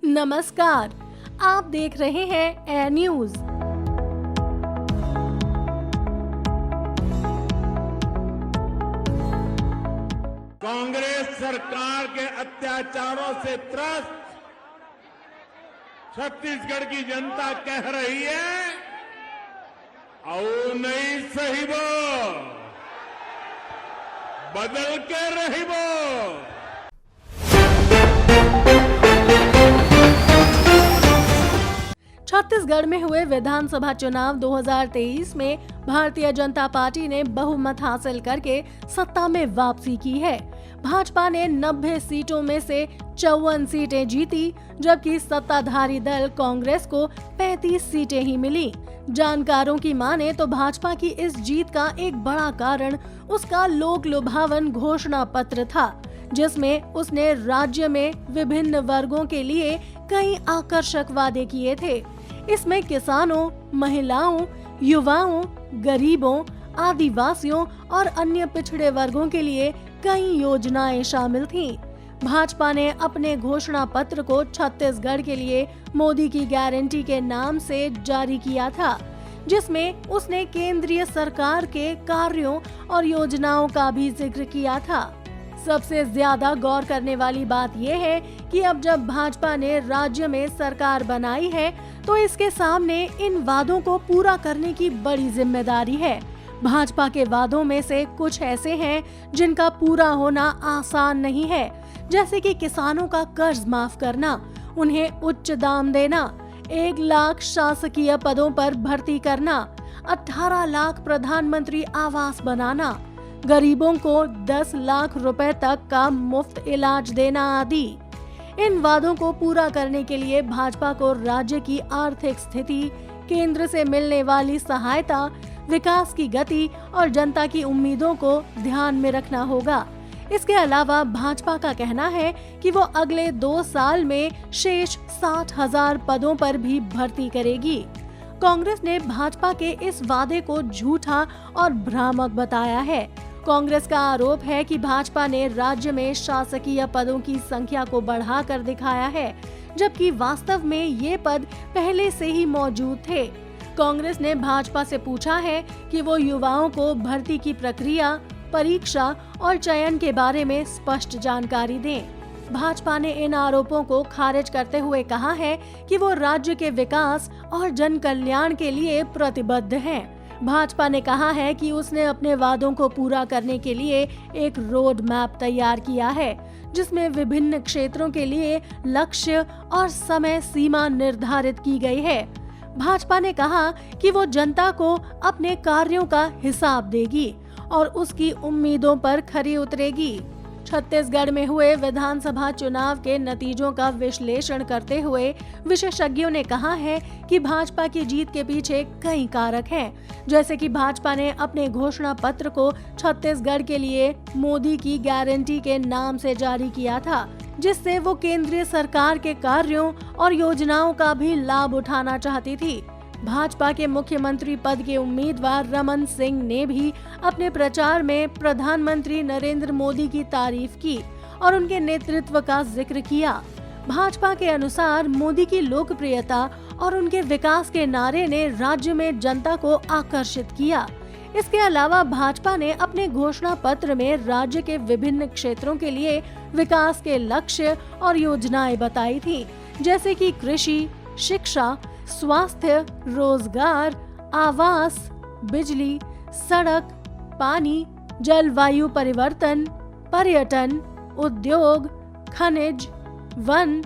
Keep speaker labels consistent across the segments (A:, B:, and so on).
A: नमस्कार, आप देख रहे हैं एयर न्यूज।
B: कांग्रेस सरकार के अत्याचारों से त्रस्त छत्तीसगढ़ की जनता कह रही है, आओ नहीं सही वो, बदल के रही वो।
A: छत्तीसगढ़ में हुए विधानसभा चुनाव 2023 में भारतीय जनता पार्टी ने बहुमत हासिल करके सत्ता में वापसी की है। भाजपा ने 90 सीटों में से 54 सीटें जीती, जबकि सत्ताधारी दल कांग्रेस को 35 सीटें ही मिली। जानकारों की माने तो भाजपा की इस जीत का एक बड़ा कारण उसका लोक लुभावन घोषणा पत्र था, जिसमें उसने राज्य में विभिन्न वर्गों के लिए कई आकर्षक वादे किए थे। इसमें किसानों, महिलाओं, युवाओं, गरीबों, आदिवासियों और अन्य पिछड़े वर्गों के लिए कई योजनाएं शामिल थीं। भाजपा ने अपने घोषणा पत्र को छत्तीसगढ़ के लिए मोदी की गारंटी के नाम से जारी किया था, जिसमें उसने केंद्रीय सरकार के कार्यों और योजनाओं का भी जिक्र किया था। सबसे ज्यादा गौर करने वाली बात यह है कि अब जब भाजपा ने राज्य में सरकार बनाई है, तो इसके सामने इन वादों को पूरा करने की बड़ी जिम्मेदारी है। भाजपा के वादों में से कुछ ऐसे हैं जिनका पूरा होना आसान नहीं है, जैसे कि किसानों का कर्ज माफ करना, उन्हें उच्च दाम देना, 1 लाख शासकीय पदों पर भर्ती करना, 18 लाख प्रधानमंत्री आवास बनाना, गरीबों को 10 लाख रुपए तक का मुफ्त इलाज देना आदि। इन वादों को पूरा करने के लिए भाजपा को राज्य की आर्थिक स्थिति, केंद्र से मिलने वाली सहायता, विकास की गति और जनता की उम्मीदों को ध्यान में रखना होगा। इसके अलावा भाजपा का कहना है कि वो अगले 2 साल में शेष 60,000 पदों पर भी भर्ती करेगी। कांग्रेस ने भाजपा के इस वादे को झूठा और भ्रामक बताया है। कांग्रेस का आरोप है कि भाजपा ने राज्य में शासकीय पदों की संख्या को बढ़ाकर दिखाया है, जबकि वास्तव में ये पद पहले से ही मौजूद थे। कांग्रेस ने भाजपा से पूछा है कि वो युवाओं को भर्ती की प्रक्रिया, परीक्षा और चयन के बारे में स्पष्ट जानकारी दें। भाजपा ने इन आरोपों को खारिज करते हुए कहा है कि वो राज्य के विकास और जन कल्याण के लिए प्रतिबद्ध है। भाजपा ने कहा है कि उसने अपने वादों को पूरा करने के लिए एक रोड मैप तैयार किया है, जिसमें विभिन्न क्षेत्रों के लिए लक्ष्य और समय सीमा निर्धारित की गई है। भाजपा ने कहा कि वो जनता को अपने कार्यों का हिसाब देगी और उसकी उम्मीदों पर खरी उतरेगी। छत्तीसगढ़ में हुए विधानसभा चुनाव के नतीजों का विश्लेषण करते हुए विशेषज्ञों ने कहा है कि भाजपा की जीत के पीछे कई कारक हैं, जैसे कि भाजपा ने अपने घोषणा पत्र को छत्तीसगढ़ के लिए मोदी की गारंटी के नाम से जारी किया था, जिससे वो केंद्रीय सरकार के कार्यों और योजनाओं का भी लाभ उठाना चाहती थी। भाजपा के मुख्यमंत्री पद के उम्मीदवार रमन सिंह ने भी अपने प्रचार में प्रधानमंत्री नरेंद्र मोदी की तारीफ की और उनके नेतृत्व का जिक्र किया। भाजपा के अनुसार मोदी की लोकप्रियता और उनके विकास के नारे ने राज्य में जनता को आकर्षित किया। इसके अलावा भाजपा ने अपने घोषणा पत्र में राज्य के विभिन्न क्षेत्रों के लिए विकास के लक्ष्य और योजनाएं बताई थी, जैसे कि कृषि, शिक्षा, स्वास्थ्य, रोजगार, आवास, बिजली, सड़क, पानी, जलवायु परिवर्तन, पर्यटन, उद्योग, खनिज, वन,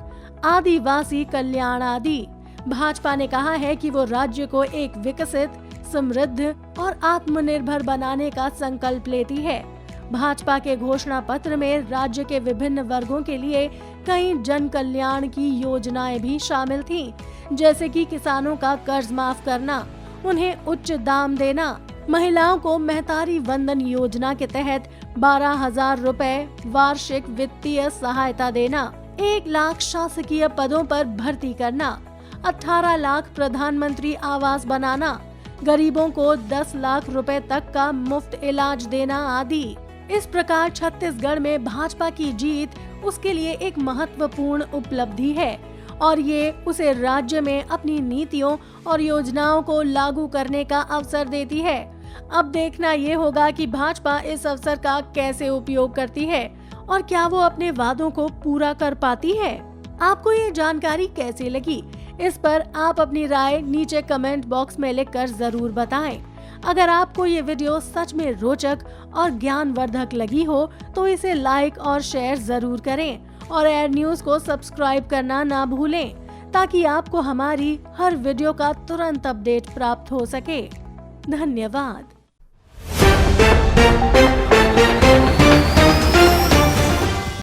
A: आदिवासी कल्याण आदि। भाजपा ने कहा है कि वो राज्य को एक विकसित, समृद्ध और आत्मनिर्भर बनाने का संकल्प लेती है। भाजपा के घोषणा पत्र में राज्य के विभिन्न वर्गों के लिए कई जन कल्याण की योजनाएं भी शामिल थीं, जैसे कि किसानों का कर्ज माफ करना, उन्हें उच्च दाम देना, महिलाओं को महतारी वंदन योजना के तहत 12,000 रुपए वार्षिक वित्तीय सहायता देना, 1 लाख शासकीय पदों पर भर्ती करना, 18 लाख प्रधानमंत्री आवास बनाना, गरीबों को 10 लाख रुपए तक का मुफ्त इलाज देना आदि। इस प्रकार छत्तीसगढ़ में भाजपा की जीत उसके लिए एक महत्वपूर्ण उपलब्धि है और ये उसे राज्य में अपनी नीतियों और योजनाओं को लागू करने का अवसर देती है। अब देखना ये होगा कि भाजपा इस अवसर का कैसे उपयोग करती है और क्या वो अपने वादों को पूरा कर पाती है। आपको ये जानकारी कैसी लगी, इस पर आप अपनी राय नीचे कमेंट बॉक्स में लिखकर जरूर बताएं। अगर आपको ये वीडियो सच में रोचक और ज्ञानवर्धक लगी हो तो इसे लाइक और शेयर जरूर करें और एयर न्यूज को सब्सक्राइब करना ना भूलें, ताकि आपको हमारी हर वीडियो का तुरंत अपडेट प्राप्त हो सके। धन्यवाद।